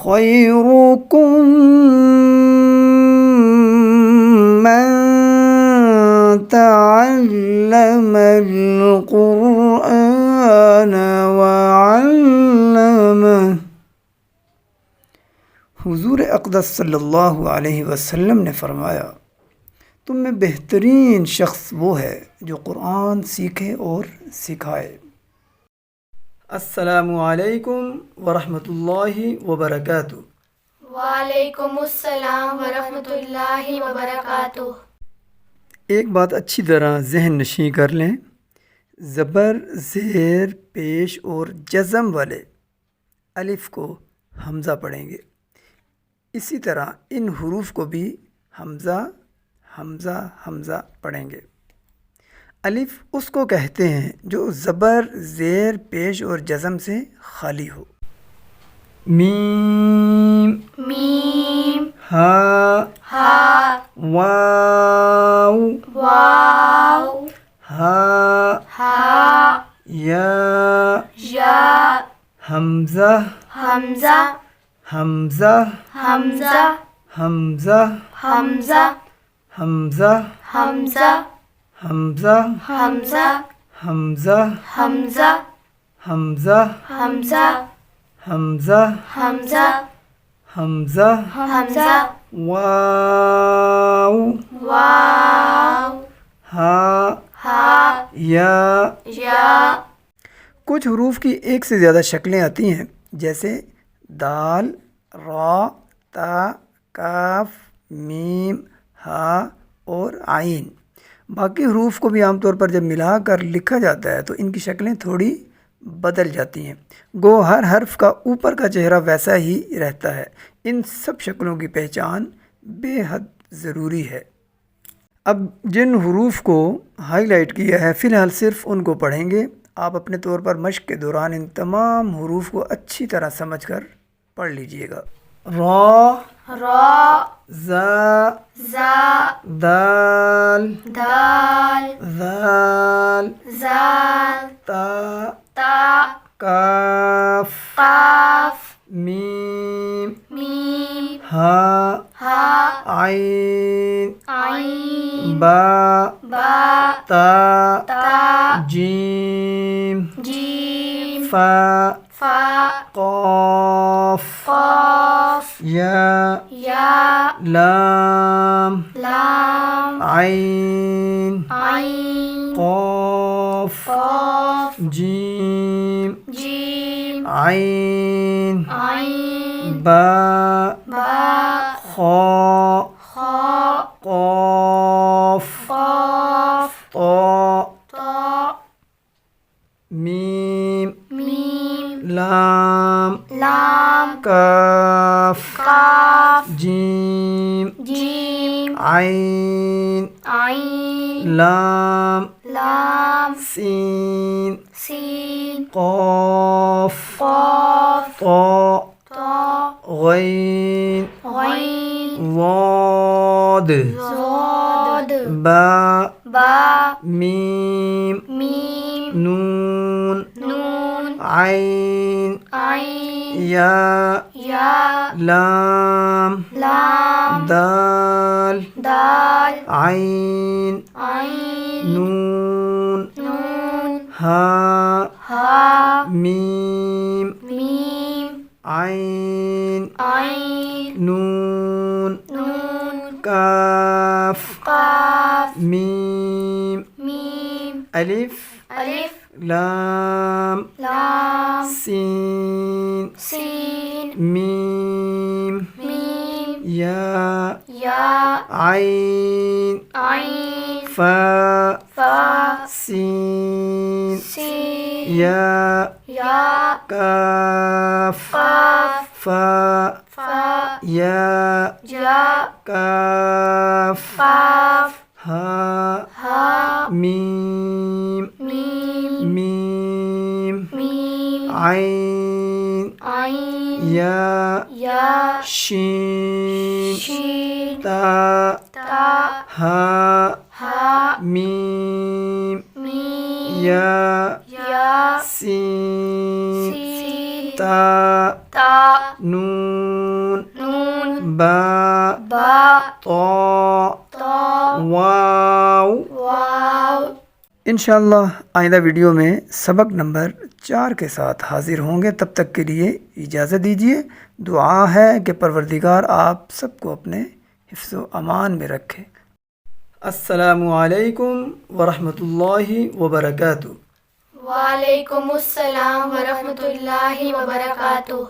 खैरुकुम मन तअल्लमल कुरआन व अल्लमह। हुज़ूर अक़दस सल्लल्लाहु अलैहि वसल्लम ने फ़रमाया, तुम में बेहतरीन शख्स वो है जो कुरान सीखे और सिखाए। अस्सलामु अलैकुम वरहमतुल्लाहि वबरकातुहू। वालेकुमुस्सलाम वरहमतुल्लाहि वबरकातुहू। एक बात अच्छी तरह जहन नशीं कर लें, ज़बर, ज़ेर, पेश और जज़म वाले अलिफ़ को हमज़ा पढ़ेंगे। इसी तरह इन हुरूफ को भी हमज़ा हमज़ा हमज़ा पढ़ेंगे। अलिफ़ उसको कहते हैं जो ज़बर, ज़ेर, पेश और जज़म से खाली हो। मीम, मीम, हा, हा, वाव, वाव, हा, हा, या, या, हमज़ा, हमज़ा, हमज़ा, हमज़ा, हमज़ा, हमज़ा, हमज़ा, हमज़ा, हमज़ा, हमज़ा, हमज़ा, हमज़ा, हमज़ा, हमज़ा, हमज़ा, हमज़ा, हमज़ा, हमज़ा, वाव, वाव, हा, हा, या। या। कुछ हरूफ की एक से ज़्यादा शक्लें आती हैं, जैसे दाल, रा, ता, काफ, मीम, हा और आइन। बाकी हरूफ को भी आमतौर पर जब मिलाकर लिखा जाता है तो इनकी शक्लें थोड़ी बदल जाती हैं। गो हर हर्फ का ऊपर का चेहरा वैसा ही रहता है। इन सब शक्लों की पहचान बेहद ज़रूरी है। अब जिन हरूफ को हाईलाइट किया है फ़िलहाल सिर्फ उनको पढ़ेंगे। आप अपने तौर पर मश्क के दौरान इन तमाम हरूफ को अच्छी तरह समझकर पढ़ लीजिएगा। रा, रा, ज़ा, ज़ा, दाल, दाल, ज़ाल, ज़ाल, ता, ता, काफ, काफ, मीम, मीम, हा, हा, आइन, आइन, बा, बा, ता, ता, जीम, जीम, फा, फा, क़ाफ, क़ाफ, या, या, लाम, लाम, आइन, आइन, क़ाफ, क़ाफ, जीम, जीम, आइन, आइन, बा, बा, खा, खा, क़ाफ, क़ाफ, ता, ता, मीम, मीम, लाम, लाम, काफ, काफ, जीम, जीम, आइन, आइन, लाम, लाम, सीन, सीन, क़ाफ, क़ाफ, ता, ता, गैन, गैन, वाद, ज़ाद, बा, बा, मीम, मीम, नून, नून, आइन, आइन, या, या, लाम, लाम, दाल, दाल, आइन, आइन, नून, नून, हा, हा, मीम, मीम, आइन, आइन, नून, नून, काफ, काफ, मीम, मीम, अलिफ, अलिफ, लाम, लाम, सीन, सीन, मीम, मीम, या, या, आइन, आइन, फा, फा, सीन, सीन, या, या, काफ, काफ, फा, फा, या, या, काफ, काफ, हा, हा, मीम, मीम, मीम, मीम, आइन, आइन, या, या, शीन, शीन, ता, ता, हा, हा, मीम, मीम, या, या, सीन, सीन, ता, ता, नून, नून बा बा तो तो वाव। वाव। इंशाअल्लाह आइंदा वीडियो में सबक नंबर 4 के साथ हाजिर होंगे। तब तक के लिए इजाज़त दीजिए। दुआ है कि परवरदिगार आप सबको अपने हिफ्ज़ व अमान में रखे। अस्सलामु अलैकुम वरहमतुल्लाहि वबरकातुहू। वालेकुमुस्सलाम व रहमतुल्लाहि व बरकातुहू।